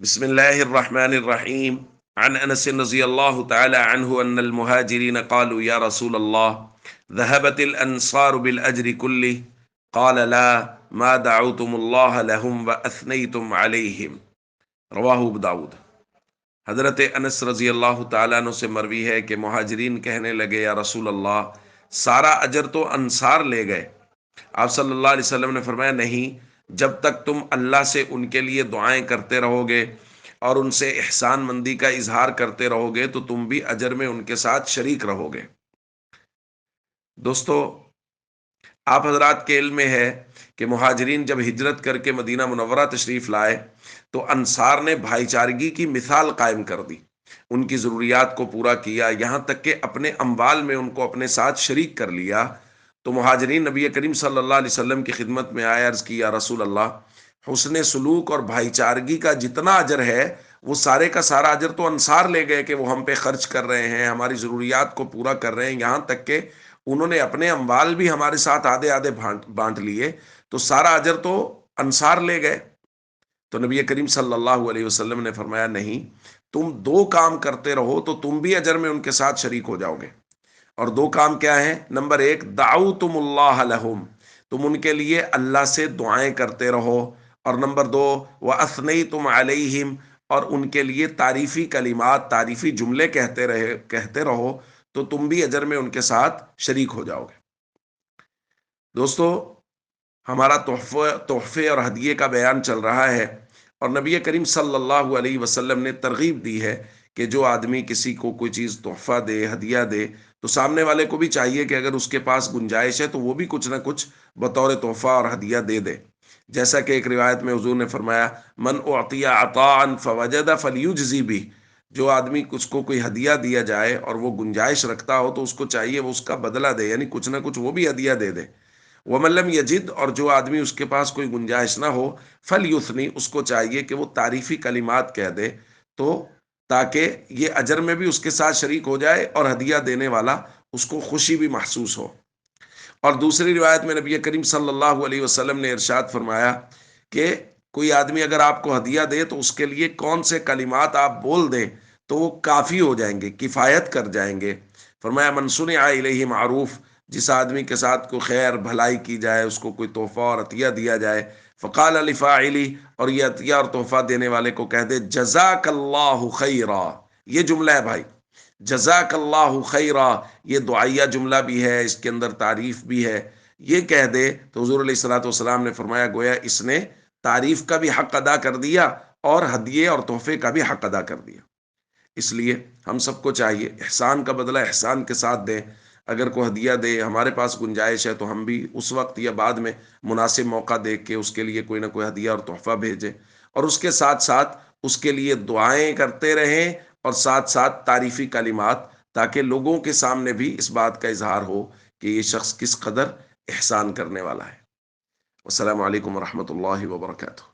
بسم الله الرحمن الرحيم. عن أنس رضي الله تعالى عنه أن المهاجرين قالوا يا رسول الله ذهبت الأنصار بالأجر كله قال لا ما دعوتم الله لهم وأثنيتم عليهم رواہ ابو داود۔ حضرت انس رضی اللہ تعالیٰ عنہ سے مروی ہے کہ مہاجرین کہنے لگے یا رسول اللہ سارا اجر تو انصار لے گئے۔ آپ صلی اللہ علیہ وسلم نے فرمایا نہیں، جب تک تم اللہ سے ان کے لیے دعائیں کرتے رہو گے اور ان سے احسان مندی کا اظہار کرتے رہو گے تو تم بھی اجر میں ان کے ساتھ شریک رہو گے۔ دوستو، آپ حضرات کے علم میں ہے کہ مہاجرین جب ہجرت کر کے مدینہ منورہ تشریف لائے تو انصار نے بھائی چارگی کی مثال قائم کر دی، ان کی ضروریات کو پورا کیا، یہاں تک کہ اپنے اموال میں ان کو اپنے ساتھ شریک کر لیا۔ تو مہاجرین نبی کریم صلی اللہ علیہ وسلم کی خدمت میں آئے، عرض کی یا رسول اللہ حسن سلوک اور بھائی چارگی کا جتنا اجر ہے وہ سارے کا سارا اجر تو انصار لے گئے کہ وہ ہم پہ خرچ کر رہے ہیں، ہماری ضروریات کو پورا کر رہے ہیں، یہاں تک کہ انہوں نے اپنے اموال بھی ہمارے ساتھ آدھے آدھے بانٹ لیے، تو سارا اجر تو انصار لے گئے۔ تو نبی کریم صلی اللہ علیہ وسلم نے فرمایا نہیں، تم دو کام کرتے رہو تو تم بھی اجر میں ان کے ساتھ شریک ہو جاؤ گے۔ اور دو کام کیا ہیں؟ نمبر ایک دعوتم اللہ لہم، تم ان کے لیے اللہ سے دعائیں کرتے رہو، اور نمبر دو وَأَثْنَيْتُمْ عَلَيْهِمْ، اور ان کے لیے تعریفی کلمات، تعریفی جملے کہتے رہو تو تم بھی اجر میں ان کے ساتھ شریک ہو جاؤ گے۔ دوستو، ہمارا تحفے اور ہدیے کا بیان چل رہا ہے، اور نبی کریم صلی اللہ علیہ وسلم نے ترغیب دی ہے کہ جو آدمی کسی کو کوئی چیز تحفہ دے، ہدیہ دے، تو سامنے والے کو بھی چاہیے کہ اگر اس کے پاس گنجائش ہے تو وہ بھی کچھ نہ کچھ بطور تحفہ اور ہدیہ دے دے۔ جیسا کہ ایک روایت میں حضور نے فرمایا من اعطی عطاء فوجد فلیجزی بھی، جو آدمی کچھ کو کوئی ہدیہ دیا جائے اور وہ گنجائش رکھتا ہو تو اس کو چاہیے وہ اس کا بدلہ دے، یعنی کچھ نہ کچھ وہ بھی ہدیہ دے دے۔ وَمَن لَّمْ يَجِدْ، اور جو آدمی اس کے پاس کوئی گنجائش نہ ہو فَلْيُثْنِ، اس کو چاہیے کہ وہ تعریفی کلمات کہہ دے، تو تاکہ یہ اجر میں بھی اس کے ساتھ شریک ہو جائے اور ہدیہ دینے والا اس کو خوشی بھی محسوس ہو۔ اور دوسری روایت میں نبی کریم صلی اللہ علیہ وسلم نے ارشاد فرمایا کہ کوئی آدمی اگر آپ کو ہدیہ دے تو اس کے لیے کون سے کلمات آپ بول دیں تو وہ کافی ہو جائیں گے، کفایت کر جائیں گے۔ فرمایا من صنع الیہ معروف، جس آدمی کے ساتھ کوئی خیر بھلائی کی جائے، اس کو کوئی تحفہ اور عطیہ دیا جائے، فقال لفاعلی، اور یہ عطیہ اور تحفہ دینے والے کو کہہ دے جزاک اللہ خیرا، یہ جملہ ہے بھائی، جزاک اللہ خیرا، یہ دعائیہ جملہ بھی ہے، اس کے اندر تعریف بھی ہے، یہ کہہ دے تو حضور علیہ الصلوۃ والسلام نے فرمایا گویا اس نے تعریف کا بھی حق ادا کر دیا اور ہدیے اور تحفے کا بھی حق ادا کر دیا۔ اس لیے ہم سب کو چاہیے احسان کا بدلہ احسان کے ساتھ دیں۔ اگر کوئی ہدیہ دے، ہمارے پاس گنجائش ہے تو ہم بھی اس وقت یا بعد میں مناسب موقع دیکھ کے اس کے لیے کوئی نہ کوئی ہدیہ اور تحفہ بھیجیں، اور اس کے ساتھ ساتھ اس کے لیے دعائیں کرتے رہیں، اور ساتھ ساتھ تعریفی کلمات، تاکہ لوگوں کے سامنے بھی اس بات کا اظہار ہو کہ یہ شخص کس قدر احسان کرنے والا ہے۔ السلام علیکم ورحمۃ اللہ وبرکاتہ۔